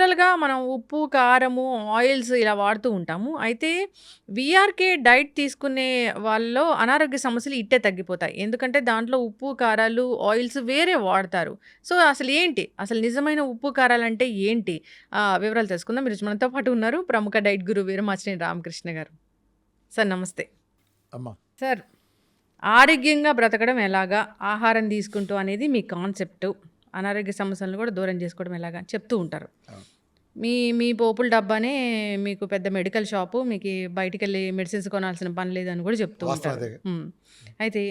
జనరల్‌గా మనం ఉప్పు, కారము, ఆయిల్స్ ఇలా వాడుతూ ఉంటాము. అయితే వీఆర్‌కే డైట్ తీసుకునే వాళ్ళలో అనారోగ్య సమస్యలు ఇట్టే తగ్గిపోతాయి. ఎందుకంటే దాంట్లో ఉప్పు, కారాలు, ఆయిల్స్ వేరే వాడతారు. సో, అసలు ఏంటి? అసలు నిజమైన ఉప్పు, కారాలంటే ఏంటి? వివరాలు తెలుసుకుందాం. ఈరోజు మనతో పాటు ఉన్నారు ప్రముఖ డైట్ గురువు వీరమాచినేని రామకృష్ణ గారు. సార్ నమస్తే. అమ్మా సార్ ఆరోగ్యంగా బ్రతకడం ఎలాగా? ఆహారం తీసుకుంటూ అనేది మీ కాన్సెప్టు. అనారోగ్య సమస్యలను కూడా దూరం చేసుకోవడం ఎలాగా అని చెప్తూ ఉంటారు. అవును. మీ మీ పోపుల డబ్బానే మీకు పెద్ద మెడికల్ షాపు. మీకు బయటికెళ్ళి మెడిసిన్స్ కొనాల్సిన పని లేదని కూడా చెప్తూ వాస్తవం ఉంటారు. అదే. అయితే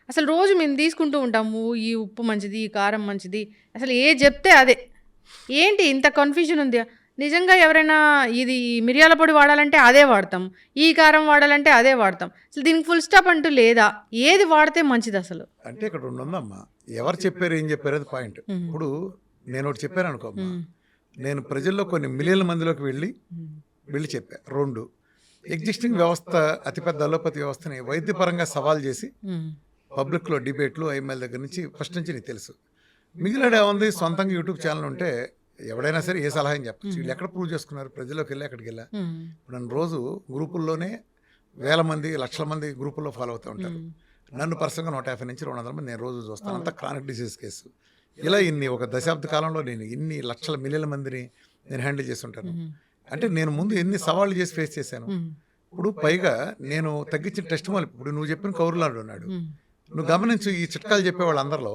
అసలు రోజు మేము తీసుకుంటూ ఉంటాము. ఈ ఉప్పు మంచిది, ఈ కారం మంచిది. అసలు ఏది చెప్తే అదే. ఏంటి ఇంత కన్ఫ్యూజన్ ఉంది? నిజంగా ఎవరైనా ఇది మిరియాల పొడి వాడాలంటే అదే వాడతాం. ఈ కారం వాడాలంటే అదే వాడతాం. అసలు దీనికి ఫుల్ స్టాప్ అంటూ లేదా? ఏది వాడితే మంచిది అసలు? అంటే ఇక్కడ ఉందమ్మా, ఎవరు చెప్పారు ఏం చెప్పారు అది పాయింట్. మ్మ్. ఇప్పుడు నేను ఒకటి చెప్పాను అనుకో అమ్మా, మ్మ్. నేను ప్రజల్లో కొన్ని మిలియన్ల మందిలోకి వెళ్ళి మ్మ్. చెప్పా. రెండు, ఎగ్జిస్టింగ్ వ్యవస్థ అతిపెద్ద అలోపతి వ్యవస్థని వైద్యపరంగా సవాల్ చేసి మ్మ్. పబ్లిక్లో డిబేట్లు ఐఎంఎల్ దగ్గర నుంచి ఫస్ట్ నుంచి నీకు తెలుసు. మిగిలిన ఏముంది, సొంతంగా యూట్యూబ్ ఛానల్ ఉంటే ఎవడైనా సరే ఏ సలహా చెప్పచ్చు. వీళ్ళు ఎక్కడ ప్రూవ్ చేసుకున్నారు? ప్రజల్లోకి వెళ్ళి అక్కడికి వెళ్ళా. మ్మ్. ఇప్పుడు నన్ను రోజు గ్రూపుల్లోనే వేల మంది లక్షల మంది గ్రూపుల్లో ఫాలో అవుతూ ఉంటారు. నన్ను పర్సనల్గా 150 నుంచి 200 మంది నేను రోజు చూస్తాను. అంతా క్రానిక్ డిసీజ్ కేసు. ఇలా ఒక దశాబ్ద కాలంలో నేను ఇన్ని లక్షల మిలియన్ల మందిని నేను హ్యాండిల్ చేసి ఉంటాను. మ్మ్. అంటే నేను ముందు ఎన్ని సవాళ్ళు చేసి ఫేస్ చేశాను. మ్మ్. ఇప్పుడు పైగా నేను తగ్గించిన టెస్ట్ మాల్, ఇప్పుడు నువ్వు చెప్పిన కౌరులాడు ఉన్నాడు. మ్మ్. నువ్వు గమనించు, ఈ చిట్కాలు చెప్పే వాళ్ళందరిలో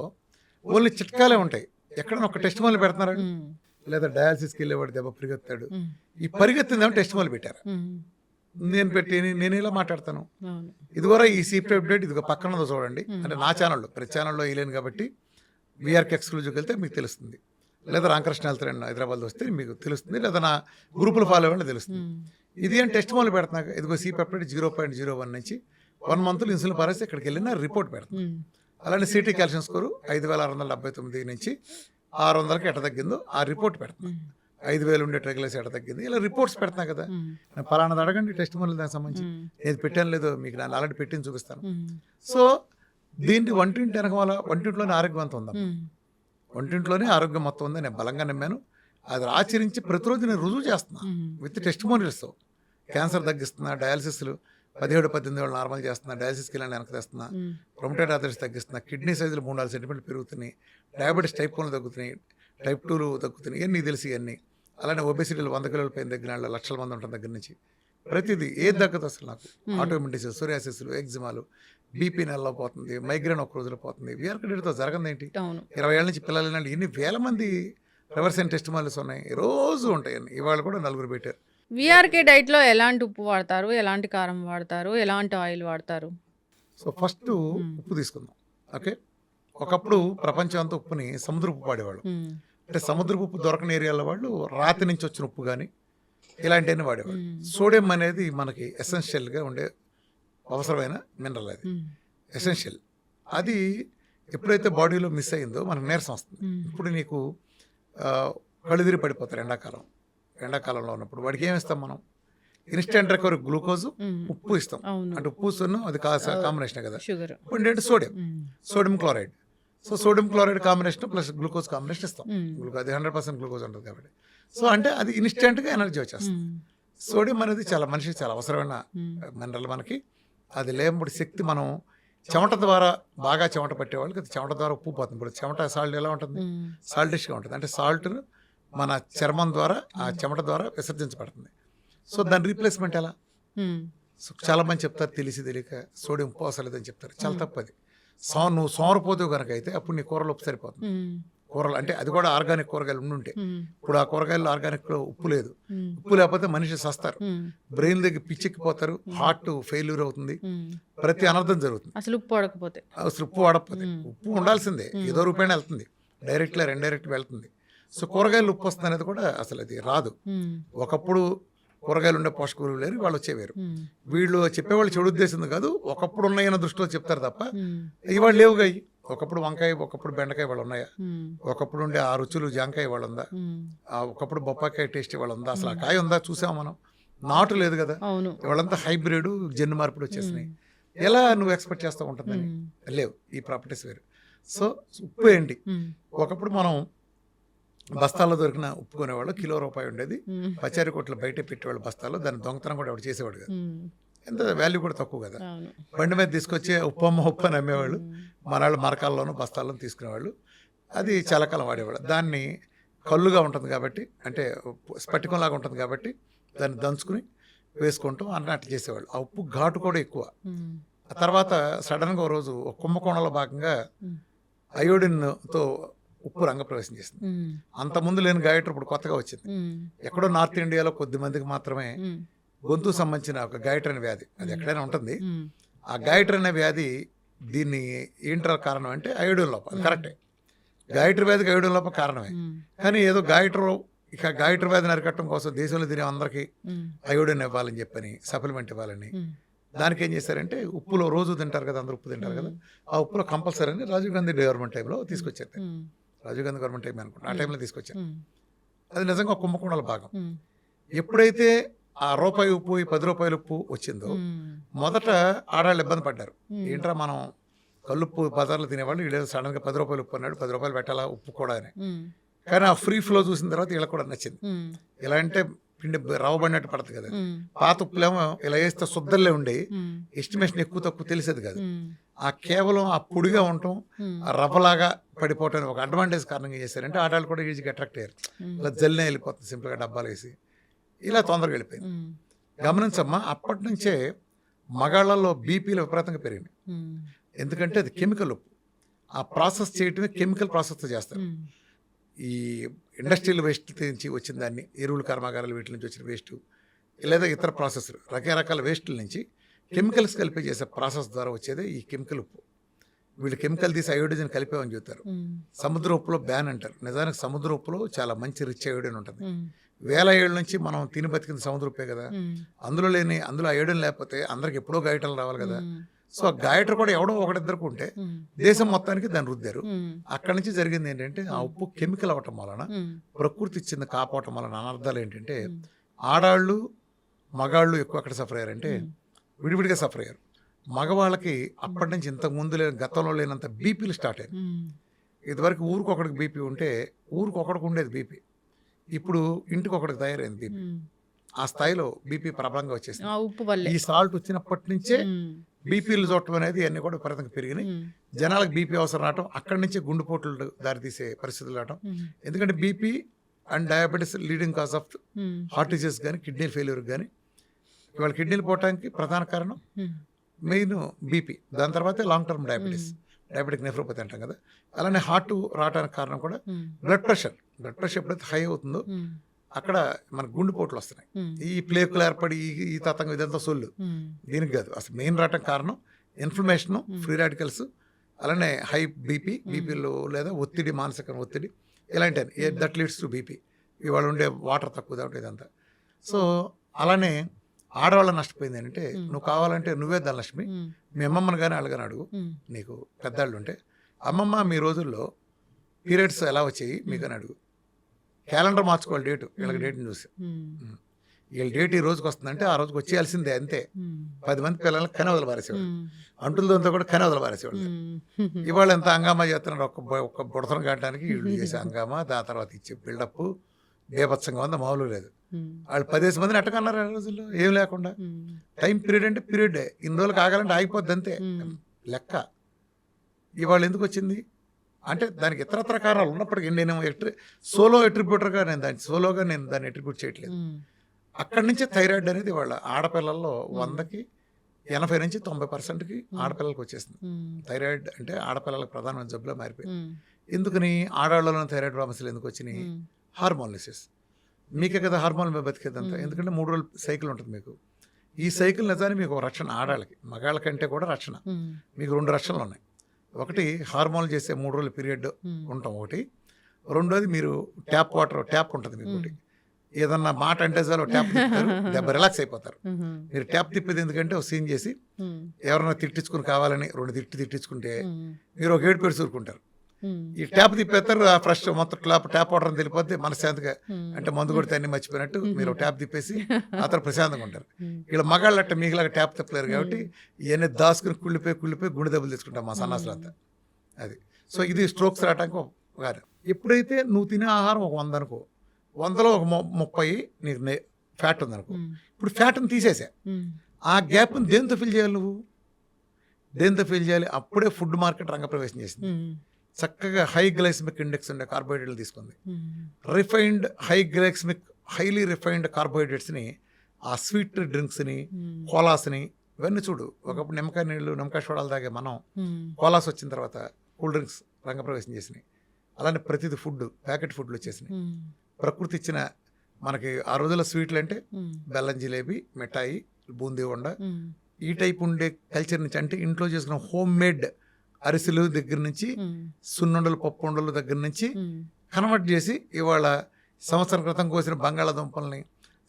ఓన్లీ చిట్కాలే ఉంటాయి. ఎక్కడైనా ఒక టెస్ట్ మాల్ పెడుతున్నారు, మ్మ్. లేదా డయాలసిస్కి వెళ్ళేవాడు దెబ్బ పరిగెత్తాడు. మ్మ్. ఈ పరిగెత్తిందేమో టెస్ట్ మాల్ పెట్టారు. మ్మ్. నేను ఇలా మాట్లాడతాను. అవును. ఇదిగోరా ఈ సీపీ అప్డేట్, ఇదిగో పక్కనదో చూడండి. అంటే నా ఛానల్లో, ప్రతి ఛానల్లో వేయలేను కాబట్టి వీఆర్కి ఎక్స్క్లూజివ్కి వెళ్తే మీకు తెలుస్తుంది. లేదా రామకృష్ణ వెళ్తారండి హైదరాబాద్ వస్తే మీకు తెలుస్తుంది. లేదా నా గ్రూపులు ఫాలో అవ్వండి తెలుస్తుంది. మ్మ్. ఇది అని టెస్ట్ మాల్ పెడుతున్నాక ఇదిగో సీపీ అప్డేట్ 0.01 నుంచి 1 మంత్లో ఇన్సులిన్ పారేసి ఇక్కడికి వెళ్ళిన రిపోర్ట్ పెడతాను. మ్మ్. అలానే సిటీ కాల్షియం స్కోరు 5679 నుంచి 600కి ఎట తగ్గిందో ఆ రిపోర్ట్ పెడతాను. మ్మ్. 5000 ఉండే ట్రెగ్యులర్స్ ఎట తగ్గింది, ఇలా రిపోర్ట్స్ పెడతాను కదా. మ్మ్. నేను పలానాది అడగండి టెస్ట్ మాల్ దానికి సంబంధించి. మ్మ్. నేను పెట్టాను లేదో మీకు నేను ఆల్రెడీ పెట్టింది చూపిస్తాను. మ్మ్. సో దీన్ని వంటింటి వెనకమాల వంటింట్లోనే ఆరోగ్యవంతం ఉందాం. మ్మ్. వంటింట్లోనే ఆరోగ్యం మొత్తం ఉంది. నేను బలంగా నమ్మాను. అది ఆచరించి ప్రతిరోజు నేను రుజువు చేస్తున్నా మ్మ్. విత్ టెస్ట్ మోనియల్స్తో. క్యాన్సర్ తగ్గిస్తున్నా, డయాలసిస్లు 17-18 ఏళ్ళు నార్మల్ చేస్తున్నా, డయాలసిస్కి వెళ్ళి వెనక్కి తెస్తున్నా, మ్మ్. ప్రొమటైడ్ ఆర్థరైటిస్ తగ్గిస్తున్నా, కిడ్నీ సైజులు 3-4 సెంటీమీటర్లు పెరుగుతున్నాయి, డయాబెటీస్ టైప్ 1 తగ్గుతున్నాయి, టైప్ 2 తగ్గుతున్నాయి. ఇవన్నీ తెలిసి ఇవన్నీ. అలానే ఒబెసిటీలు 100 కిలోల పైన తగ్గిన వాళ్ళు లక్షల మంది ఉంటాం దగ్గర నుంచి. ప్రతిదీ ఏది తగ్గదు అసలు నాకు. ఆటోమిన్ డిసీజ్, సోరియాసిస్లు, ఎగ్జిమాలు, బీపీ నెలలో పోతుంది, మైగ్రేన్ ఒక రోజులో పోతుంది. వీఆర్కి డేట్తో జరగదు ఏంటి? అవును. 20 ఏళ్ళ నుంచి పిల్లలు ఇలాంటి ఇన్ని వేల మంది రివర్స్ అండ్ టెస్ట్ మాల్స్ ఉన్నాయి, రోజు ఉంటాయి. ఇవాళ కూడా 4 పెట్టారు. వీఆర్కే డైట్లో ఎలాంటి ఉప్పు వాడతారు? ఎలాంటి కారం వాడతారు? ఎలాంటి ఆయిల్ వాడతారు? సో ఫస్ట్ ఉప్పు తీసుకుందాం. ఓకే, ఒకప్పుడు ప్రపంచం అంతా ఉప్పుని సముద్ర ఉప్పు వాడేవాళ్ళు. మ్మ్. అంటే సముద్రపు ఉప్పు దొరకని ఏరియాల వాళ్ళు రాతి నుంచి వచ్చిన ఉప్పు కానీ ఇలాంటివన్నీ వాడేవాళ్ళు. మ్మ్. సోడియం అనేది మనకి ఎసెన్షియల్గా ఉండే అవసరమైన మినరల్. అది మ్మ్. ఎసెన్షియల్. అది ఎప్పుడైతే బాడీలో మిస్ అయిందో మనకు నీరసం వస్తుంది. మ్మ్. ఇప్పుడు నీకు కళ్ళుదిరి పడిపోతారు ఎండాకాలంలో ఉన్నప్పుడు. వాడికి ఏమి ఇస్తాం మనం? ఇన్స్టెంట్ రికవరీ గ్లూకోజ్, మ్మ్. ఉప్పు ఇస్తాం. అవును. అంటే ఉప్పు సున్ను అది కాంబినేషన్ కదా. షుగర్. ఇప్పుడు ఏంటంటే sodium chloride. So sodium chloride combination plus glucose combination ఇస్తాం. అది 100% గ్లూకోజ్ ఉంటుంది కాబట్టి. సో అంటే అది ఇన్స్టెంట్గా ఎనర్జీ వచ్చేస్తుంది. సోడియం అనేది చాలా మనిషికి చాలా అవసరమైన మినరల్ మనకి. అది లేనప్పుడు శక్తి మనం చెమట ద్వారా బాగా చెమట పట్టేవాళ్ళకి అది చెమట ద్వారా ఉప్పు పోతుంది. ఇప్పుడు చెమట సాల్ట్ ఎలా ఉంటుంది? సాల్టిష్గా ఉంటుంది. అంటే సాల్ట్ మన చర్మం ద్వారా ఆ చెమట ద్వారా విసర్జించబడుతుంది. సో దాని రీప్లేస్మెంట్ ఎలా? సో చాలా మంది చెప్తారు తెలిసి తెలియక సోడియం ఉప్పు అవసరం లేదని చెప్తారు. చాలా తప్పు అది. నువ్వు సోమరిపోతావు కనుక అయితే అప్పుడు నీ కూరలో ఉప్పు సరిపోతుంది. కూరలు అంటే అది కూడా ఆర్గానిక్ కూరగాయలు ఉండుంటే. ఇప్పుడు ఆ కూరగాయలు ఆర్గానిక్లో ఉప్పు లేదు. ఉప్పు లేకపోతే మనిషి సస్తారు, బ్రెయిన్ దగ్గర పిచ్చెక్కిపోతారు, హార్ట్ ఫెయిల్యూర్ అవుతుంది, ప్రతి అనర్థం జరుగుతుంది. అసలు ఉప్పు వాడకపోతే, అసలు ఉప్పు వాడకపోతే. ఉప్పు ఉండాల్సిందే, ఏదో రూపాయన వెళ్తుంది, డైరెక్ట్గా ఇండైరెక్ట్ వెళ్తుంది. సో కూరగాయలు ఉప్పు వస్తుంది అనేది కూడా అసలు అది రాదు. ఒకప్పుడు కూరగాయలు ఉండే పోషక విలువలు లేరు, వాళ్ళు వచ్చేవారు. వీళ్ళు చెప్పేవాళ్ళు చెడు ఉద్దేశం కాదు, ఒకప్పుడు ఉన్నాయన్న దృష్టిలో చెప్తారు తప్ప ఇవాళ లేవుగా. ఒకప్పుడు వంకాయ, ఒకప్పుడు బెండకాయ వాళ్ళు ఉన్నాయా? ఒకప్పుడు ఉండే ఆ రుచులు జాంకాయ వాళ్ళు ఉందా? ఒకప్పుడు బొప్పాకాయ టేస్ట్ వాళ్ళు ఉందా? అసలు ఆ కాయ ఉందా? చూసాం మనం, నాటు లేదు కదా. వాళ్ళంతా హైబ్రిడ్ జన్యు మార్పిడి వచ్చేసినాయి. ఎలా నువ్వు ఎక్స్పెక్ట్ చేస్తూ ఉంటుందని? లేవు, ఈ ప్రాపర్టీస్ వేరు. సో ఉప్పు ఏంటి? ఒకప్పుడు మనం బస్తాల్లో దొరికిన ఉప్పు కొనేవాళ్ళు కిలో రూపాయి ఉండేది. పచారీ కొట్లు బయట పెట్టేవాళ్ళు బస్తాల్లో. దాని దొంగతనం కూడా ఎవడు చేసేవాడు కాదు. ఎంత వాల్యూ కూడా తక్కువ కదా. బండి మీద తీసుకొచ్చే ఉప్పు అని అమ్మేవాళ్ళు. మనవాళ్ళు మరకాల్లోనూ బస్తాల్లోనూ తీసుకునేవాళ్ళు. అది చాలా కాలం వాడేవాళ్ళు. దాన్ని కళ్ళుగా ఉంటుంది కాబట్టి, అంటే స్ఫటికంలాగా ఉంటుంది కాబట్టి దాన్ని దంచుకుని వేసుకుంటూ అన్నట్టు చేసేవాళ్ళు. ఆ ఉప్పు ఘాటు కూడా ఎక్కువ. ఆ తర్వాత సడన్గా ఓ రోజు కుంభకోణంలో భాగంగా అయోడిన్తో ఉప్పు రంగప్రవేశం చేసింది. అంతకుముందు లేని గాయటర్ ఇప్పుడు కొత్తగా వచ్చింది. ఎక్కడో నార్త్ ఇండియాలో కొద్ది మందికి మాత్రమే గొంతు సంబంధించిన ఒక గాయటర్ అనే వ్యాధి, అది ఎక్కడైనా ఉంటుంది. ఆ గాయటర్ అనే వ్యాధి దీన్ని ఏంటారు కారణం అంటే అయోడిన్ లోపం. అది కరెక్టే, గాయటర్ వ్యాధికి అయోడిన్ లోపం కారణమే. కానీ ఏదో గాయటర్ వ్యాధిని అరికట్టడం కోసం దేశంలో తినే అందరికీ అయోడిన్ ఇవ్వాలని చెప్పని, సప్లిమెంట్ ఇవ్వాలని, దానికి ఏం చేశారంటే ఉప్పులో రోజు తింటారు కదా, అందరూ ఉప్పు తింటారు కదా, ఆ ఉప్పులో కంపల్సరీ అని రాజీవ్ గాంధీ గవర్నమెంట్ టైంలో తీసుకొచ్చారు. రాజీవ్ గాంధీ గవర్నమెంట్ టైం అనుకుంటా, ఆ టైంలో తీసుకొచ్చారు. అది నిజంగా కుంభకోణాల భాగం. ఎప్పుడైతే ఆ రూపాయి ఉప్పు, ఈ 10 రూపాయల ఉప్పు వచ్చిందో మొదట ఆడాళ్ళు ఇబ్బంది పడ్డారు. ఏంట్రా మనం కల్లుప్పు బజార్లో తినేవాళ్ళు, వీళ్ళు సడన్గా 10 రూపాయలు ఉప్పు అన్నాడు, 10 రూపాయలు పెట్టాలా ఉప్పు కూడా అని. కానీ ఆ ఫ్రీ ఫ్లో చూసిన తర్వాత వీళ్ళకి కూడా నచ్చింది. ఇలా అంటే పిండి రవ్వబడినట్టు పడుతుంది కదా. పాత ఉప్పులేమో ఇలా వేస్తే శుద్ధంలో ఉండి ఎస్టిమేషన్ ఎక్కువ తక్కువ తెలిసేది కాదు. ఆ కేవలం ఆ పొడిగా ఉండటం, ఆ రవ్వలాగా పడిపోవటం ఒక అడ్వాంటేజ్ కారణంగా చేశారంటే ఆడాళ్ళు కూడా ఈజీగా అట్రాక్ట్ అయ్యారు. ఇలా జల్లినే వెళ్ళిపోతుంది సింపుల్గా డబ్బాలు వేసి, ఇలా తొందరగా వెళ్ళిపోయింది. గమనించమ్మా, అప్పటి నుంచే మగాళ్ళలో బీపీలు విపరీతంగా పెరిగినాయి. ఎందుకంటే అది కెమికల్ ఉప్పు. ఆ ప్రాసెస్ చేయటమే కెమికల్ ప్రాసెస్తో చేస్తారు. ఈ ఇండస్ట్రియల్ వేస్ట్ నుంచి వచ్చిన దాన్ని, ఎరువుల కర్మాగారాలు వీటి నుంచి వచ్చిన వేస్ట్, లేదా ఇతర ప్రాసెస్లు రకరకాల వేస్టుల నుంచి కెమికల్స్ కలిపి చేసే ప్రాసెస్ ద్వారా వచ్చేదే ఈ కెమికల్ ఉప్పు. వీళ్ళు కెమికల్ తీసి అయోడిన్ కలిపామని చెప్తారు. సముద్ర ఉప్పులో బ్యాన్ అంటారు. నిజానికి సముద్ర ఉప్పులో చాలా మంచి రిచ్ అయోడిన్ ఉంటుంది. వేల ఏళ్ళ నుంచి మనం తిని బతికింది సముద్ర ఉప్పే కదా. అందులో అయోడిన్ లేకపోతే అందరికి ఎప్పుడో గాయటలు రావాలి కదా. సో ఆ గాయటర్ కూడా ఎవడో ఒకటిద్దరికి ఉంటే దేశం మొత్తానికి దాన్ని రుద్దారు. అక్కడి నుంచి జరిగింది ఏంటంటే, ఆ ఉప్పు కెమికల్ అవ్వటం వలన, ప్రకృతి ఇచ్చింది కాపాడటం వలన అనర్థాలు ఏంటంటే, ఆడాళ్ళు మగాళ్ళు ఎక్కువ అక్కడ సఫర్ అయ్యారంటే విడివిడిగా సఫర్ అయ్యారు. మగవాళ్ళకి అప్పటి నుంచి ఇంతకు ముందు గతంలో లేనంత బీపీలు స్టార్ట్ అయ్యాయి. ఇదివరకు ఊరికొకడికి బీపీ ఉంటే ఊరికొకడికి ఉండేది బీపీ. ఇప్పుడు ఇంటికి ఒకటికి తయారైంది బీపీ. ఆ స్థాయిలో బీపీ ప్రబలంగా వచ్చేసింది. ఈ సాల్ట్ వచ్చినప్పటి నుంచే బీపీలు చూడటం అనేది అన్ని కూడా విపరీతంగా పెరిగినాయి. జనాలకు బీపీ అవసరం రావటం, అక్కడి నుంచే గుండెపోట్లు దారితీసే పరిస్థితులు రావటం. ఎందుకంటే BP and diabetes leading cause of heart disease కానీ, కిడ్నీ ఫెయిల్యూర్ కానీ. ఇవాళ కిడ్నీలు పోవటానికి ప్రధాన కారణం మెయిన్ బీపీ, దాని తర్వాత లాంగ్ టర్మ్ డయాబెటిక్ నెఫ్రోపతి అంటాం కదా. అలానే హార్ట్ రావడానికి కారణం కూడా బ్లడ్ ప్రెషర్ ఎప్పుడైతే హై అవుతుందో అక్కడ మనకు గుండెపోట్లు వస్తున్నాయి. ఈ ప్లేకులు ఏర్పడి ఈ తతంగం ఇదంతా సొల్లు, దీనికి కాదు. అసలు మెయిన్ రావటం కారణం ఇన్ఫ్లమేషను, ఫ్రీ రాడికల్స్, అలానే హై బీపీలో లేదా ఒత్తిడి, మానసిక ఒత్తిడి, ఇలాంటివి దట్ లీడ్స్ టు బీపీ. ఇవాళ ఉండే వాటర్ తక్కువ కాబట్టి ఇదంతా. సో అలానే ఆడవాళ్ళ నష్టపోయింది ఏంటంటే, నువ్వు కావాలంటే నువ్వే ధనలక్ష్మి, మీ అమ్మమ్మని కానీ వాళ్ళని కానీ అడుగు, నీకు పెద్దాళ్ళు ఉంటే, అమ్మమ్మ మీ రోజుల్లో పీరియడ్స్ ఎలా వచ్చాయి మీకని అడుగు. క్యాలెండర్ మార్చుకోవాలి డేటు, వీళ్ళకి డేట్ని చూసి. వీళ్ళ డేట్ ఈ రోజుకి వస్తుందంటే ఆ రోజుకి వచ్చేయాల్సిందే అంతే. 10 మంది పిల్లలకి కని వదిలి పారేసేవాళ్ళు, అంటులతో కూడా కని వదిలి పారేసేవాళ్ళు. ఇవాళ ఎంత హంగామా చేస్తున్నారు, ఒక్క బుడతను కట్టడానికి వీళ్ళు చేసే హంగామా, దాని తర్వాత ఇచ్చే బిల్డప్ బేభత్సంగా ఉంది, మామూలు లేదు. వాళ్ళు 10 మందిని ఎట్టకన్నారు ఆ రోజుల్లో ఏం లేకుండా. టైం పీరియడ్ అంటే పీరియడే, ఇన్ని రోజులు కాగాలంటే ఆగిపోద్ది అంతే లెక్క. ఇవాళ ఎందుకు వచ్చింది అంటే దానికి ఇతరత్ర కారణాలు ఉన్నప్పటికీ నేను సోలో ఎట్రిబ్యూటర్గా నేను దాన్ని ఎట్రిబ్యూట్ చేయట్లేదు. అక్కడి నుంచే థైరాయిడ్ అనేది వాళ్ళ ఆడపిల్లల్లో 100కి 80 నుంచి 90%కి ఆడపిల్లలకు వచ్చేసింది. థైరాయిడ్ అంటే ఆడపిల్లలకు ప్రధానమైన జబ్బులో మారిపోయింది. ఎందుకని ఆడవాళ్ళలో థైరాయిడ్ ప్రాబ్లమ్స్లు ఎందుకు వచ్చినాయి? హార్మోన్లిసిస్. మీకే కదా హార్మోన్ మీద బతికేదంతా. ఎందుకంటే 3 రోజులు సైకిల్ ఉంటుంది మీకు. ఈ సైకిల్ నిజాన్ని మీకు ఒక రక్షణ, ఆడాళ్ళకి మగాళ్ళ కంటే కూడా రక్షణ. మీకు 2 రక్షణలు ఉన్నాయి. ఒకటి హార్మోన్లు చేసే 3 రోజుల పీరియడ్ ఉంటాం ఒకటి. రెండోది మీరు ట్యాప్ ఉంటుంది మీకు ఒకటి. ఏదన్నా మాట అంటే చాలు ట్యాప్ తిప్పుతారు, దెబ్బ రిలాక్స్ అయిపోతారు. మీరు ట్యాప్ తిప్పేది ఎందుకంటే ఒక సీన్ చేసి ఎవరైనా తిట్టించుకుని కావాలని 2 తిట్టించుకుంటే మీరు ఒక 7 పేరు చూరుకుంటారు. ఈ ట్యాప్ తిప్పేస్తారు, ఆ ఫ్రెష్ మొత్తం ట్యాప్ వాటర్ తెలిపోతే మనశ్శాంతిగా, అంటే మందు కొడితే అన్ని మర్చిపోయినట్టు మీరు ట్యాప్ తిప్పేసి ఆ తర్వాత ప్రశాంతంగా ఉంటారు. ఇలా మగాళ్ళట్ట మీకులాగా ట్యాప్ తిప్పలేరు కాబట్టి ఇవన్నీ దాచుకుని కుళ్ళిపోయి గుండె దెబ్బలు తీసుకుంటాం మా సన్నాసులంతా. అది. సో ఇది స్ట్రోక్స్ రావడానికి గారు. ఎప్పుడైతే నువ్వు తినే ఆహారం ఒక 100 అనుకో, 100లో ఒక 30 నీకు ఫ్యాట్ ఉందనుకో, ఇప్పుడు ఫ్యాట్ని తీసేసా, ఆ గ్యాప్ని దేంతో ఫిల్ చేయాలి నువ్వు? దేంతో ఫిల్ చేయాలి? అప్పుడే ఫుడ్ మార్కెట్ రంగప్రవేశం చేసింది. చక్కగా హై గ్లైసమిక్ ఇండెక్స్ ఉండే కార్బోహైడ్రేట్లు తీసుకుంది. Refined high glycemic highly refined కార్బోహైడ్రేట్స్ని, ఆ స్వీట్ డ్రింక్స్ని, కోలాస్ని, ఇవన్నీ చూడు. ఒకప్పుడు నిమ్మకాయ నీళ్ళు, నిమ్మకాయ సోడాలు తాగే మనం కోలాస్ వచ్చిన తర్వాత కూల్ డ్రింక్స్ రంగప్రవేశం చేసినాయి. అలానే ప్రతిది ఫుడ్, ప్యాకెట్ ఫుడ్లు వచ్చేసినాయి. ప్రకృతి ఇచ్చిన మనకి ఆ రోజుల్లో స్వీట్లు అంటే బెల్లం జిలేబీ, మిఠాయి, బూందీ ఉండ, ఈ టైప్ ఉండే కల్చర్ నుంచి, అంటే ఇంట్లో చేసుకున్న హోమ్ మేడ్ అరిసెలు దగ్గర నుంచి, సున్నుండలు, పప్పు ఉండలు దగ్గర నుంచి కన్వర్ట్ చేసి ఇవాళ సంవత్సరం క్రితం కోసిన బంగాళాదుంపల్ని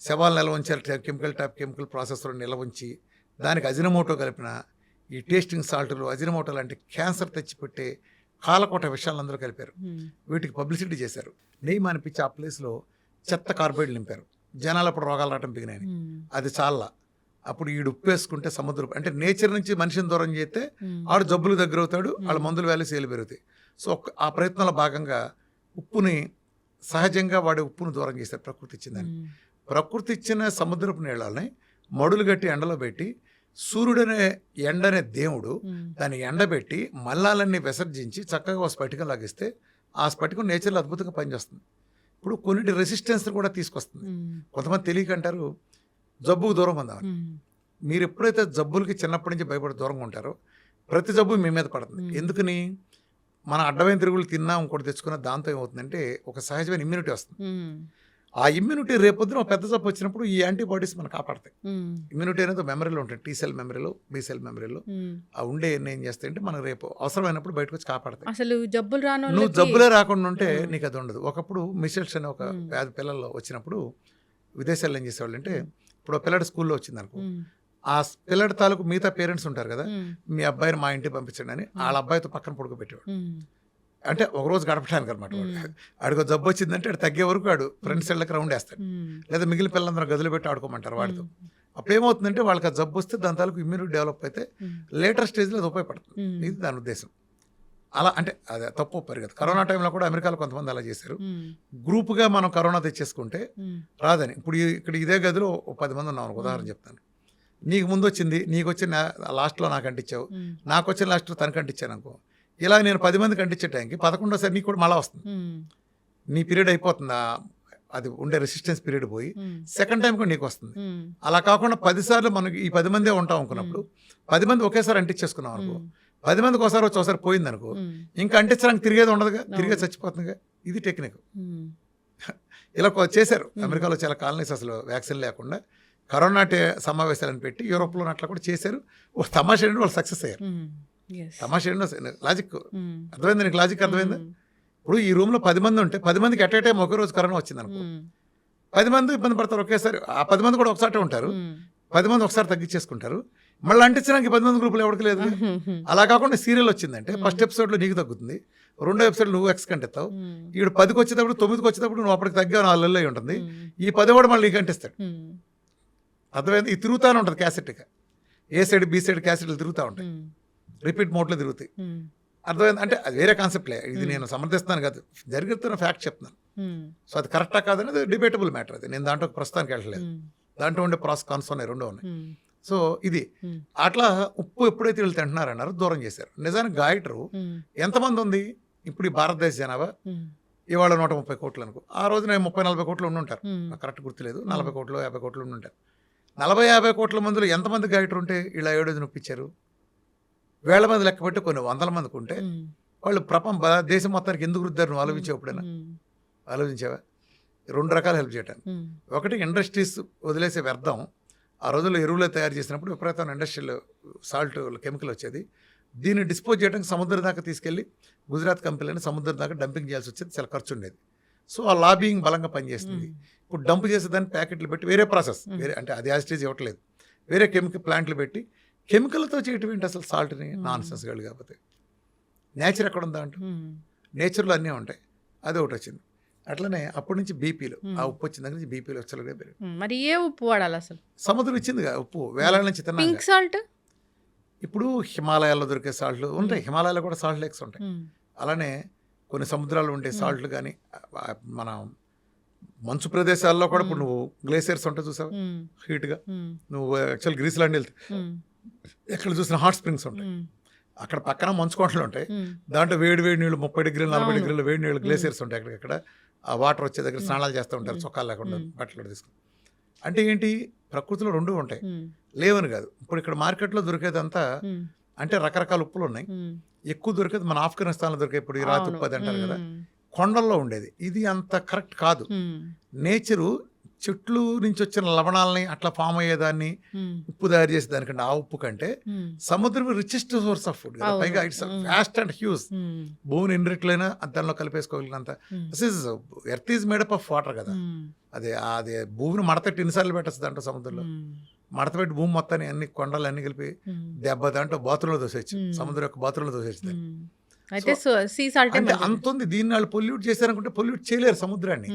శవాలు నిల్వ ఉంచారు కెమికల్ ప్రాసెస్లో నిల్వ ఉంచి దానికి అజినమోటో కలిపిన ఈ టేస్టింగ్ సాల్ట్లు, అజినమోటో లాంటి క్యాన్సర్ తెచ్చిపెట్టే కాలకోట విషయాలను అందరూ కలిపారు. వీటికి పబ్లిసిటీ చేశారు. నెయ్యి అనిపించి ఆ ప్లేస్లో చెత్త కార్బోహైడ్రేట్లు నింపారు. జనాలు అప్పుడు రోగాలు రావటం బిగినాయి. అది చాలా. అప్పుడు ఈడు ఉప్పు వేసుకుంటే సముద్రం, అంటే నేచర్ నుంచి మనిషిని దూరం చేస్తే ఆడు జబ్బులు దగ్గర అవుతాడు, వాళ్ళ మందుల వాల్యూస్ ఏలు పెరుగుతాయి. సో ఆ ప్రయత్నంలో భాగంగా ఉప్పుని సహజంగా వాడే ఉప్పును దూరం చేశారు ప్రకృతి ఇచ్చిందని. ప్రకృతి ఇచ్చిన సముద్రపు నీళ్ళని మడులు గట్టి ఎండలో పెట్టి, సూర్యుడనే ఎండనే దేవుడు దాన్ని ఎండబెట్టి మల్లాలన్నీ విసర్జించి చక్కగా ఒక స్ఫటికం లాగిస్తే ఆ స్ఫటికం నేచర్లో అద్భుతంగా పనిచేస్తుంది. ఇప్పుడు కొన్నిటి రెసిస్టెన్స్ కూడా తీసుకొస్తుంది. కొంతమంది తెలియకంటారు జబ్బుకు దూరం ఉందామని. మీరు ఎప్పుడైతే జబ్బులకి చిన్నప్పటి నుంచి భయపడి దూరంగా ఉంటారో ప్రతి జబ్బు మీ మీద పడుతుంది. ఎందుకని? మన అడ్డమైన తిరుగులు తిన్నా ఇంకోటి తెచ్చుకున్న దాంతో ఏమవుతుందంటే ఒక సహజమైన ఇమ్యూనిటీ వస్తుంది. ఆ ఇమ్యూనిటీ రేపొద్దున ఒక పెద్ద జబ్బు వచ్చినప్పుడు ఈ యాంటీబాడీస్ మనం కాపాడతాయి. ఇమ్యూనిటీ అనేది మెమరీలో ఉంటాయి, టీ సెల్ మెమరీలో, బి సెల్ మెమరీలో. ఆ ఉండే ఏం చేస్తాయంటే మనం రేపు అవసరమైనప్పుడు బయటకు వచ్చి కాపాడతాయి. అసలు జబ్బులు రాను, నువ్వు జబ్బులే రాకుండా ఉంటే నీకు అది ఉండదు. ఒకప్పుడు మిషల్స్ అనే ఒక వ్యాధి పిల్లల్లో వచ్చినప్పుడు విదేశాల్లో ఏం చేసేవాళ్ళు అంటే, ఇప్పుడు పిల్లడి స్కూల్లో వచ్చింది అనుకో, ఆ పిల్లడి తాలూకు మిగతా పేరెంట్స్ ఉంటారు కదా, మీ అబ్బాయిని మా ఇంటికి పంపించండి అని వాళ్ళ అబ్బాయితో పక్కన పడుకోబెట్టేవాడు. అంటే ఒకరోజు గడపడానికి అనమాట. ఆడికి జబ్బు వచ్చిందంటే ఆడు తగ్గే వరకు ఆడు ఫ్రెండ్స్ ఇళ్ళకి రౌండ్ వేస్తాడు, లేదా మిగిలిన పిల్లలందరూ గదులు పెట్టి ఆడుకోమంటారు వాడితో. అప్పుడు ఏమవుతుందంటే వాళ్ళకి ఆ జబ్బు వస్తే దాని తాలూకు ఇమ్యూనిటీ డెవలప్ అయితే లేటర్ స్టేజ్లో అది ఉపయోగపడుతుంది. ఇది దాని ఉద్దేశం. అలా అంటే అది తప్పు ఒప్పరు కదా. కరోనా టైంలో కూడా అమెరికాలో కొంతమంది అలా చేశారు. గ్రూప్గా మనం కరోనా తెచ్చేసుకుంటే రాదని. ఇప్పుడు ఇక్కడ ఇదే గదిలో 10 మంది ఉన్నాం, ఉదాహరణ చెప్తాను. నీకు ముందు వచ్చింది, నీకు వచ్చిన లాస్ట్లో నాకు అంటించావు, నాకు వచ్చిన లాస్ట్లో తనకు అంటించాను అనుకో, ఇలా నేను 10 మందికి అంటించే టైంకి 11వ నీకు కూడా మళ్ళీ వస్తుంది. నీ పీరియడ్ అయిపోతుంది, అది ఉండే రెసిస్టెన్స్ పీరియడ్ పోయి సెకండ్ టైం కూడా నీకు వస్తుంది. అలా కాకుండా 10 సార్లు మనకి ఈ 10 మందే ఉంటాం అనుకున్నప్పుడు 10 మంది ఒకేసారి అంటించేసుకున్నాం అనుకో, 10 మందికి ఒకసారి వచ్చి ఒకసారి పోయింది అనుకో, ఇంకా అంటించడానికి తిరిగేది ఉండదుగా, తిరిగే చచ్చిపోతుందిగా. ఇది టెక్నిక్. ఇలా చేశారు అమెరికాలో చాలా కాలనీస్. అసలు వ్యాక్సిన్ లేకుండా కరోనా సమావేశాలను పెట్టి యూరోప్లో అట్లా కూడా చేశారు. తమాషా ఏంటంటే వాళ్ళు సక్సెస్ అయ్యారు. తమాషా ఏంటో లాజిక్ అర్థమైంది నీకు? లాజిక్ అర్థమైందా? ఇప్పుడు ఈ రూమ్లో 10 మంది ఉంటే 10 మందికి ఎట్ ఏ టైం ఒకే రోజు కరోనా వచ్చింది అనుకో, 10 మంది ఇబ్బంది పడతారు ఒకేసారి. ఆ 10 మంది కూడా ఒకసారి ఉంటారు, 10 మంది ఒకసారి తగ్గించేసుకుంటారు. మళ్ళీ అంటించడానికి 10 మంది గ్రూపులు ఎవరికి లేదు. అలా కాకుండా సీరియల్ వచ్చిందంటే ఫస్ట్ ఎపిసోడ్లో నీకు తగ్గుతుంది, రెండో ఎపిసోడ్ నువ్వు ఎక్స్కంటిస్తావు. ఈడు 10కి వచ్చేటప్పుడు 9కి వచ్చేటప్పుడు నువ్వు అప్పటికి తగ్గా 4 నెలలు అయి ఉంటుంది. ఈ 10 కూడా మళ్ళీ నీకు అంటిస్తాడు. అర్థమైంది? ఇది తిరుగుతూనే ఉంటుంది క్యాసెట్గా. ఏ సైడ్ బి సైడ్ క్యాసెట్లు తిరుగుతూ ఉంటాయి, రిపీట్ మోడ్లో తిరుగుతాయి. అర్థమైంది? అంటే అది వేరే కాన్సెప్ట్లే. ఇది నేను సమర్థిస్తాను కాదు, జరుగుతున్న ఫ్యాక్ట్ చెప్తున్నాను. సో అది కరెక్టా కాదనేది డిబేటబుల్ మ్యాటర్. అది నేను దాంట్లో ప్రస్తుతానికి వెళ్ళలేదు. దాంట్లో ఉండే ప్రాస్ కాన్స్ ఉన్నాయి, రెండో ఉన్నాయి. సో ఇది అట్లా ఉప్పు ఎప్పుడైతే వీళ్ళు తింటున్నారన్నారు దూరం చేశారు. నిజానికి గాయటరు ఎంతమంది ఉంది ఇప్పుడు ఈ భారతదేశ జనాభా? ఇవాళ 130 కోట్లు అనుకో, ఆ రోజున 30-40 కోట్లు ఉండుంటారు, నాకు కరెక్ట్ గుర్తులేదు. 40 కోట్లు 50 కోట్లు ఉండుంటారు. 40-50 కోట్ల మందిలో ఎంతమంది గాయటరు ఉంటే ఇలా 7 నొప్పించారు? వేల మంది లెక్క పెట్టి కొన్ని 100 మందికి ఉంటే వాళ్ళు దేశం మొత్తానికి ఎందుకు రుద్దారు? నువ్వు ఆలోచించావు ఎప్పుడైనా? ఆలోచించావా? 2 రకాలు హెల్ప్ చేయడానికి. ఒకటి ఇండస్ట్రీస్ వదిలేసే వ్యర్థం. ఆ రోజుల్లో ఎరువులు తయారు చేసినప్పుడు విపరీతమైన ఇండస్ట్రియల్ సాల్ట్ కెమికల్ వచ్చేది. దీన్ని డిస్పోజ్ చేయడానికి సముద్రం దాకా తీసుకెళ్ళి గుజరాత్ కంపెనీని సముద్రం దాకా డంపింగ్ చేయాల్సి వచ్చేది, చాలా ఖర్చు ఉండేది. సో ఆ లాబింగ్ బలంగా పనిచేస్తుంది. ఇప్పుడు డంప్ చేసేదాన్ని ప్యాకెట్లు పెట్టి వేరే ప్రాసెస్, వేరే అంటే అది యాజిటేజ్ ఇవ్వట్లేదు, వేరే ప్లాంట్లు పెట్టి కెమికల్తో చేయటం ఏంటి అసలు? సాల్ట్ని నాన్ సెన్స్ గాళ్ళు. కాకపోతే నేచర్ ఎక్కడ ఉందా అంటూ, నేచర్లో అన్నీ ఉంటాయి. అది ఒకటి వచ్చింది. అట్లనే అప్పటి నుంచి బీపీలు, ఆ ఉప్పు వచ్చిన దగ్గర నుంచి బీపీలు వచ్చలుగా పెరిగి. మరి ఏ ఉప్పు వాడాలి అసలు? సముద్రం ఇచ్చిందిగా ఉప్పు, వేలాల నుంచి తిన్నాం. సాల్ట్ ఇప్పుడు హిమాలయాల్లో దొరికే సాల్ట్లు ఉంటాయి, హిమాలయాల్లో కూడా సాల్ట్ లేక్స్ ఉంటాయి. అలానే కొన్ని సముద్రాలు ఉండే సాల్ట్లు కానీ మన మంచు ప్రదేశాల్లో కూడా ఇప్పుడు నువ్వు గ్లేసియర్స్ ఉంటాయి చూసావు హీట్గా, నువ్వు యాక్చువల్ గ్రీస్లాండ్ వెళ్తే ఎక్కడ చూసిన హాట్ స్ప్రింగ్స్ ఉంటాయి, అక్కడ పక్కన మంచు కొండలు ఉంటాయి, దాంట్లో వేడి నీళ్ళు 30 డిగ్రీలు 40 డిగ్రీలు వేడి నీళ్ళు గ్లేసియర్స్ ఉంటాయి. అక్కడిక్కడ ఆ వాటర్ వచ్చే దగ్గర స్నానాలు చేస్తూ ఉంటారు చొక్కాలు లేకుండా బట్టలు తీసుకుని. అంటే ఏంటి, ప్రకృతిలో రెండు ఉంటాయి, లేవని కాదు. ఇప్పుడు ఇక్కడ మార్కెట్లో దొరికేదంతా అంటే రకరకాల ఉప్పులు ఉన్నాయి. ఎక్కువ దొరికేది మన ఆఫ్ఘనిస్తాన్లో దొరికే ఇప్పుడు ఈ రాతి ఉప్పు అది అంటారు కదా, కొండల్లో ఉండేది. ఇది అంత కరెక్ట్ కాదు. నేచరు చెట్లు నుంచి వచ్చిన లవణాలని అట్లా ఫామ్ అయ్యేదాన్ని ఉప్పు తయారు చేసే దానికంటే ఆ ఉప్పు కంటే సముద్రం రిచెస్ట్ సోర్స్ ఆఫ్ ఫుడ్ కదా. పైగా ఇట్స్ వ్యాస్ట్ అండ్ హ్యూజ్. భూమిని ఎన్ని రెట్లైనా దానిలో కలిపేసుకోగలిగినంత. Earth is made up of water కదా. అదే భూమిని మడతట్టి ఎన్నిసార్లు పెట్టచ్చు దాంట్లో సముద్రంలో. మడతపెట్టి భూమి మొత్తాన్ని అన్ని కొండలు అన్ని కలిపి దెబ్బ దాంట్లో బాత్రూంలో దోసేయచ్చు, సముద్రం యొక్క బాత్రూంలో దోసేచ్చు. అయితే సీ సాల్ట్ అంటే అంత ఉంది. దీన్ని వాళ్ళు పొల్యూట్ చేశారనుకుంటే పొల్యూట్ చేయలేరు సముద్రాన్ని.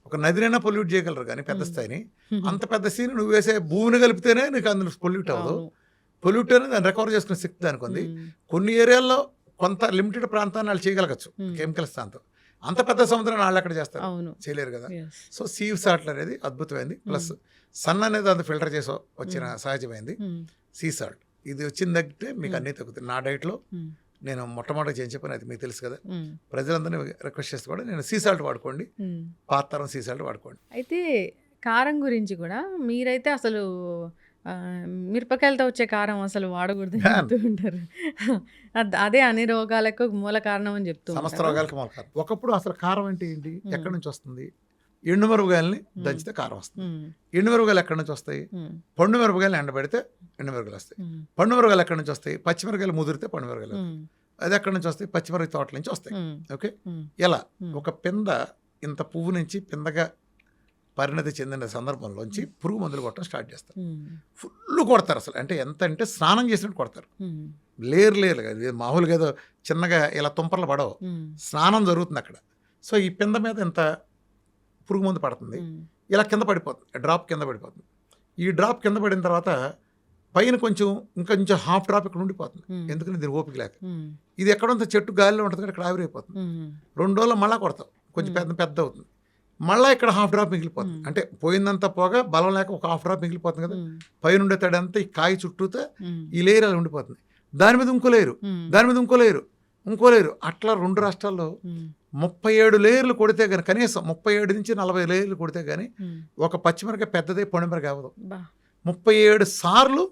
ఒక నదినైనా పొల్యూట్ చేయగలరు కానీ పెద్ద స్థాయిని. అంత పెద్ద సీని నువ్వు వేసే భూమిని కలిపితేనే నీకు అందులో పొల్యూట్ అవ్వదు. పొల్యూట్ అనేది దాన్ని రికవర్ చేసుకునే శక్తి దానికి ఉంది. కొన్ని ఏరియాల్లో కొంత లిమిటెడ్ ప్రాంతాన్ని వాళ్ళు చేయగలగచ్చు కెమికల్స్ దాంతో. అంత పెద్ద సముద్రాన్ని వాళ్ళు ఎక్కడ చేస్తారు, చేయలేరు కదా. సో సీ సాల్ట్ అనేది అద్భుతమైంది. ప్లస్ సన్ అనేది అంత ఫిల్టర్ చేసి వచ్చిన సహజమైంది సీ సాల్ట్. ఇది వచ్చిందంటే మీకు అన్నీ తగ్గుతాయి. నా డైట్లో నేను మొట్టమొదటి ఏం చెప్పాను అది మీకు తెలుసు కదా. ప్రజలందరినీ రిక్వెస్ట్ చేస్తే కూడా నేను సీ సాల్ట్ వాడుకోండి, పాత తరం సీ సాల్ట్ వాడుకోండి. అయితే కారం గురించి కూడా మీరైతే అసలు మిరపకాయలతో వచ్చే కారం అసలు వాడకూడదు చెప్తూ ఉంటారు. అదే అన్ని రోగాలకు మూల కారణం అని చెప్తూ సమస్త రోగాలకు మూల కారణం. ఒకప్పుడు అసలు కారం అంటే ఏంటి, ఎక్కడి నుంచి వస్తుంది? ఎండు మిరపకాయలని దంచితే కారం వస్తుంది. ఎండు మిరపకాయలు ఎక్కడి నుంచి వస్తాయి? పండు మిరపకాయలు ఎండబెడితే ఎండు మిరపకాయలు వస్తాయి. పండు మిరపకాయలు ఎక్కడి నుంచి వస్తాయి? పచ్చిమిరపకాయలు ముదిరితే పండు మిరపకాయలు. అది ఎక్కడి నుంచి వస్తాయి? పచ్చిమిరపకాయ తోటల నుంచి వస్తాయి. ఓకే, ఎలా ఒక పింద ఇంత పువ్వు నుంచి పిందగా పరిణతి చెందిన సందర్భంలోంచి పురుగు మందులు కొట్టడం స్టార్ట్ చేస్తారు. ఫుల్ కొడతారు అసలు. అంటే ఎంత అంటే స్నానం చేసినట్టు కొడతారు. లేరుగా మామూలుగా ఏదో చిన్నగా ఇలా తుంపర్లు పడవు, స్నానం జరుగుతుంది అక్కడ. సో ఈ పింద మీద ఎంత పురుగు మందు పడుతుంది, ఇలా కింద పడిపోతుంది, డ్రాప్ కింద పడిపోతుంది. ఈ డ్రాప్ కింద పడిన తర్వాత పైన ఇంకొంచెం హాఫ్ డ్రాప్ ఇక్కడ ఉండిపోతుంది. ఎందుకంటే దీని ఓపిక లేక. ఇది ఎక్కడంత చెట్టు గాలిలో ఉంటుంది ఇక్కడ ఆవిరైపోతుంది. 2 రోజుల్లో మళ్ళీ కొడతాం, కొంచెం పెద్ద అవుతుంది. మళ్ళీ ఇక్కడ హాఫ్ డ్రాప్ మిగిలిపోతుంది. అంటే పోయిందంతా పోగా బలం లేక ఒక హాఫ్ డ్రాప్ మిగిలిపోతుంది కదా. పైన ఉండే తడంతా ఈ కాయ చుట్టూతో ఈ లేయర్ అలా ఉండిపోతుంది. దాని మీద ఇంకో లేరు, దాని మీద ఇంకో లేరు. అట్లా 2 రాష్ట్రాల్లో 37 లేయర్లు కొడితే కానీ, కనీసం 37 నుంచి 40 లేయర్లు కొడితే కానీ ఒక పచ్చిమిరకాయ పెద్దదే పొడిమిరకాయ అవ్వదు. 37 సార్లు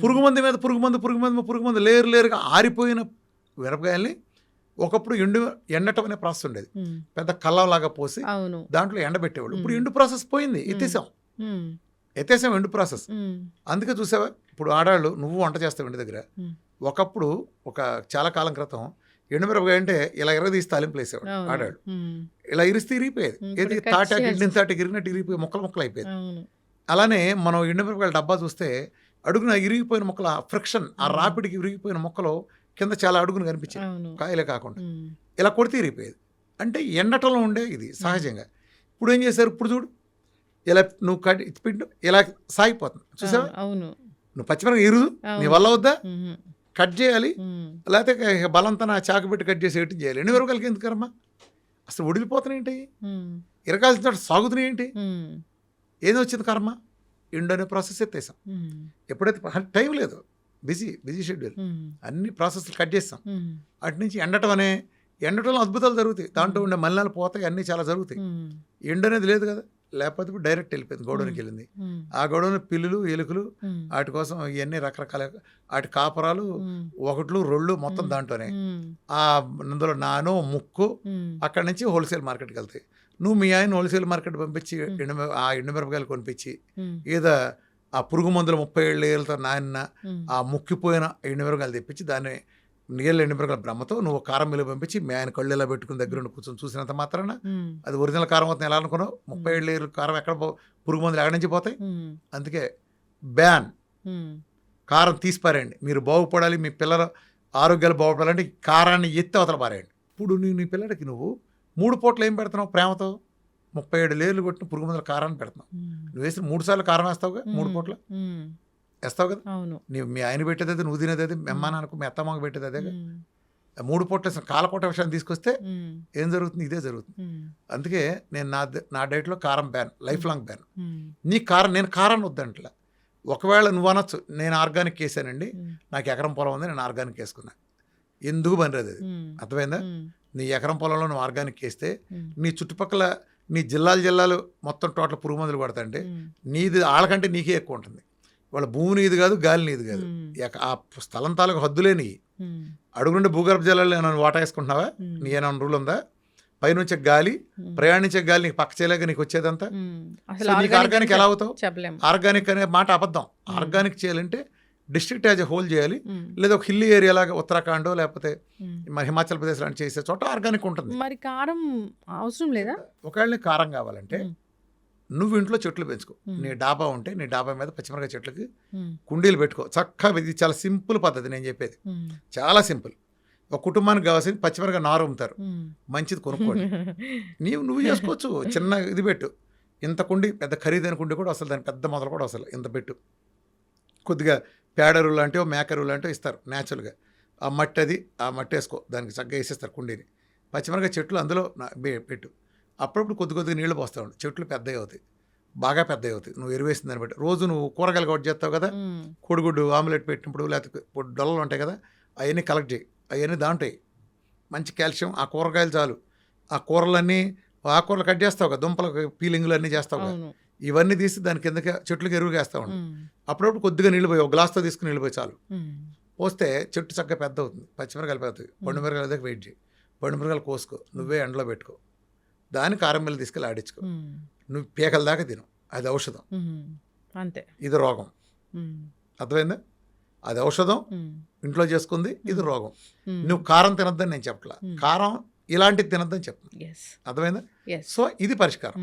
పురుగు మంది మీద పురుగు మంది లేరుగా ఆరిపోయిన మిరపకాయల్ని ఒకప్పుడు ఎండటం అనే ప్రాసెస్ ఉండేది. పెద్ద కల్లంలాగా పోసి దాంట్లో ఎండబెట్టేవాళ్ళు. ఇప్పుడు ఎండు ప్రాసెస్ పోయింది, ఎత్తేసాం ఎండు ప్రాసెస్. అందుకే చూసావా, ఇప్పుడు ఆడాళ్ళు నువ్వు వంట చేస్తావు ఇంటి దగ్గర. ఒకప్పుడు చాలా కాలం క్రితం ఎండుమిరపకాయ అంటే ఇలా తీసి తాలింపులు వేసేవాడు ఆడాడు. ఇలా ఇరిస్తే ఇరిగిపోయేది. ఏది తాటాకి ఇరిగినట్టు ఇరిగిపోయి ముక్కలు అయిపోయేది. అలానే మనం ఎండుమిరపకాయల డబ్బా చూస్తే అడుగున ఇరిగిపోయిన మొక్కల ఫ్రిక్షన్, ఆ రాపిడికి ఇరిగిపోయిన మొక్కలు కింద చాలా అడుగును కనిపించాయి, కాయలే కాకుండా. ఇలా కొడితే ఇరిగిపోయేది. అంటే ఎండటంలో ఉండే ఇది సహజంగా. ఇప్పుడు ఏం చేశారు, ఇప్పుడు చూడు ఇలా నువ్వు పిండు ఇలా సాగిపోతుంది. చూసావా, నువ్వు పచ్చిమిరపకాయ ఇరుదు, నీ వల్ల వద్దా, కట్ చేయాలి, లేకపోతే బలంతా నా చాకు పెట్టి కట్ చేసి ఎట్టి చేయాలి. 2 మిరపకాయలకి ఎందుకు కర్మ? అసలు ఒడిలిపోతున్నాయేంటి, ఇరకాల్సిన చోట సాగుతున్నాయేంటి, ఏదో వచ్చింది కర్మ? ఎండు అనే ప్రాసెస్ ఎత్తేసాం. ఎప్పుడైతే టైం లేదు, బిజీ షెడ్యూల్, అన్ని ప్రాసెస్లు కట్ చేస్తాం. అటు నుంచి ఎండటంలో అద్భుతాలు జరుగుతాయి. దాంట్లో ఉండే మలినాలు పోతాయి, అన్నీ చాలా జరుగుతాయి. ఎండు అనేది లేదు కదా, లేకపోతే ఇప్పుడు డైరెక్ట్ వెళ్ళిపోయింది, గోడౌన్కి వెళ్ళింది. ఆ గోడౌన్ పిల్లులు ఎలుకలు వాటి కోసం ఇవన్నీ రకరకాల వాటి కాపరాలు 1, 2 మొత్తం దాంట్లోనే. అందులో నానో ముక్కు అక్కడి నుంచి హోల్సేల్ మార్కెట్కి వెళ్తాయి. నువ్వు మీ ఆయన హోల్సేల్ మార్కెట్ పంపించి ఆ ఎండుమిరపకాయలు కొనిపించి ఏదో ఆ పురుగు మందులు 37 ఏళ్ళతో నాయన ఆ ముక్కిపోయిన ఎండుమిరపకాయలు తెప్పించి దాన్ని నీళ్ళ ఎండుమిరపకాయల బ్రహ్మతో నువ్వు కారం మిల్లు పంపించి మీ ఆయన కళ్ళు ఎలా పెట్టుకుని దగ్గర ఉండి కూర్చొని చూసినంత మాత్రాన అది ఒరిజినల్ కారం అవుతుంది ఎలా అనుకున్నావు? 37 ఏళ్ళు కారం ఎక్కడ పురుగు మందులు ఎక్కడి నుంచి పోతాయి? అందుకే బ్యాన్, కారం తీసిపారేయండి. మీరు బాగుపడాలి, మీ పిల్లల ఆరోగ్యాలు బాగుపడాలంటే కారాన్ని ఎత్తి అవతల పారేయండి. ఇప్పుడు నీ పిల్లడికి నువ్వు 3 పూటలు ఏం పెడుతున్నావు ప్రేమతో? 37 లేర్లు కొట్టిన పురుగు మందుల కారాన్ని పెడుతున్నావు. నువ్వు వేసిన 3 సార్లు కారం వేస్తావుగా, 3 పూటలు వేస్తావు కదా. మీ ఆయన పెట్టేది, నువ్వు తినేది, మీ అమ్మ నాన్నకు మీ అత్తమ్మకు పెట్టేది అదే. 3 పూట్ల కాలకోట విషయాన్ని తీసుకొస్తే ఏం జరుగుతుంది? ఇదే జరుగుతుంది. అందుకే నేను నా డైట్లో కారం బ్యాన్, లైఫ్ లాంగ్ బ్యాన్. నీ కారం, నేను కారాన్ని వద్దంట్లా. ఒకవేళ నువ్వు అనొచ్చు నేను ఆర్గానిక్ వేసానండి, నాకు ఎకరం పొలం ఉంది, నేను ఆర్గానిక్ వేసుకున్నా. ఎందుకు పనిలేదు అది, అర్థమైందా? నీ ఎకరం పొలంలో నువ్వు ఆర్గానిక్ వేస్తే నీ చుట్టుపక్కల నీ జిల్లాలు మొత్తం టోటల్ పురుగు మందులు పడతాయంటే నీది వాళ్ళకంటే నీకే ఎక్కువ ఉంటుంది. వాళ్ళ భూమి నీది కాదు, గాలి నీది కాదు, ఆ స్థలం తాలూకు హద్దులే నీ. అడుగుండే భూగర్భ జలాలు ఏమైనా వాటా వేసుకుంటున్నావా? నీ ఏమైనా రూల్ ఉందా? పైనుంచే గాలి, ప్రయాణించే గాలి నీకు పక్క చేయలేక నీకు వచ్చేదంతా. నీకు ఆర్గానిక్ ఎలా అవుతావు? ఆర్గానిక్ అనే మాట అబద్ధం. ఆర్గానిక్ చేయాలంటే డిస్ట్రిక్ట్ యాజ్ ఎ హోల్ చేయాలి, లేదా ఒక హిల్లీ ఏరియా లాగా ఉత్తరాఖండ్ లేకపోతే మరి హిమాచల్ ప్రదేశ్ లాంటి చేసే చోట ఆర్గానిక్ ఉంటుంది. మరి కారం అవసరం లేదా? ఒకవేళ నీకు కారం కావాలంటే నువ్వు ఇంట్లో చెట్లు పెంచుకో. నీ డాబా ఉంటే నీ డాబా మీద పచ్చిమిరకాయ చెట్లకి కుండీలు పెట్టుకో చక్కగా. ఇది చాలా సింపుల్ పద్ధతి నేను చెప్పేది, చాలా సింపుల్. ఒక కుటుంబానికి కావాల్సింది పచ్చిమిరకాయ నారు అమ్ముతారు, మంచిది కొనుక్కోండి. నువ్వు చేసుకోవచ్చు. చిన్న ఇది పెట్టు, ఇంత కుండి, పెద్ద ఖరీదైన కుండి కూడా అసలు, దాని పెద్ద మొదలు కూడా అసలు ఇంత పెట్టు. కొద్దిగా పేడరు లాంటివో మేకరు లాంటివో ఇస్తారు న్యాచురల్గా. ఆ మట్టి వేసుకో, దానికి చక్కగా వేసేస్తారు కుండీని. పచ్చిమిరకాయ చెట్లు అందులో పెట్టు. అప్పుడప్పుడు కొద్దిగా నీళ్లు పోస్తూ ఉండు, చెట్లు పెద్దవి అవుతాయి, బాగా పెద్దవి అవుతాయి. నువ్వు ఎరువేసిన దాన్ని బట్టి. రోజు నువ్వు కూరగాయలు కట్ చేస్తావు కదా, కోడిగుడ్డు ఆమ్లెట్ పెట్టినప్పుడు లేకపోతే డొల్లలు ఉంటాయి కదా, అవన్నీ కలెక్ట్ చేయి. అవన్నీ దాంట్లో మంచి కాల్షియం. ఆ కూరగాయలు చాలు. ఆ కూరలన్నీ, ఆకుకూరలు కట్ చేస్తావు కదా, దుంపల పీలింగ్లు అన్నీ చేస్తావు కదా, ఇవన్నీ తీసి దాని కిందకి చెట్లకి ఎరువుగా వేస్తూ ఉండు. అప్పుడప్పుడు కొద్దిగా నీళ్ళు పోయి, ఒక గ్లాస్తో తీసుకుని నీళ్ళు పోయి చాలు. పోస్తే చెట్టు చక్కగా పెద్ద అవుతుంది. పచ్చిమిరకాయలు పెద్దవి. పండు మిరకాయల దగ్గర వెయిట్ చేయి. పండు మిరకాయలు కోసుకో, నువ్వే ఎండలో పెట్టుకో, దాన్ని కారం మిల్లు తీసుకెళ్ళి ఆడించుకో. నువ్వు పీకల దాకా తిను, అది ఔషధం. అంతే. ఇది రోగం, అర్థమైందా? అది ఔషధం, ఇంట్లో చేసుకుంది. ఇది రోగం. నువ్వు కారం తినద్దని నేను చెప్పట్లా, కారం ఇలాంటిది తినద్దని చెప్తున్నా, అర్థమైందా? సో ఇది పరిష్కారం.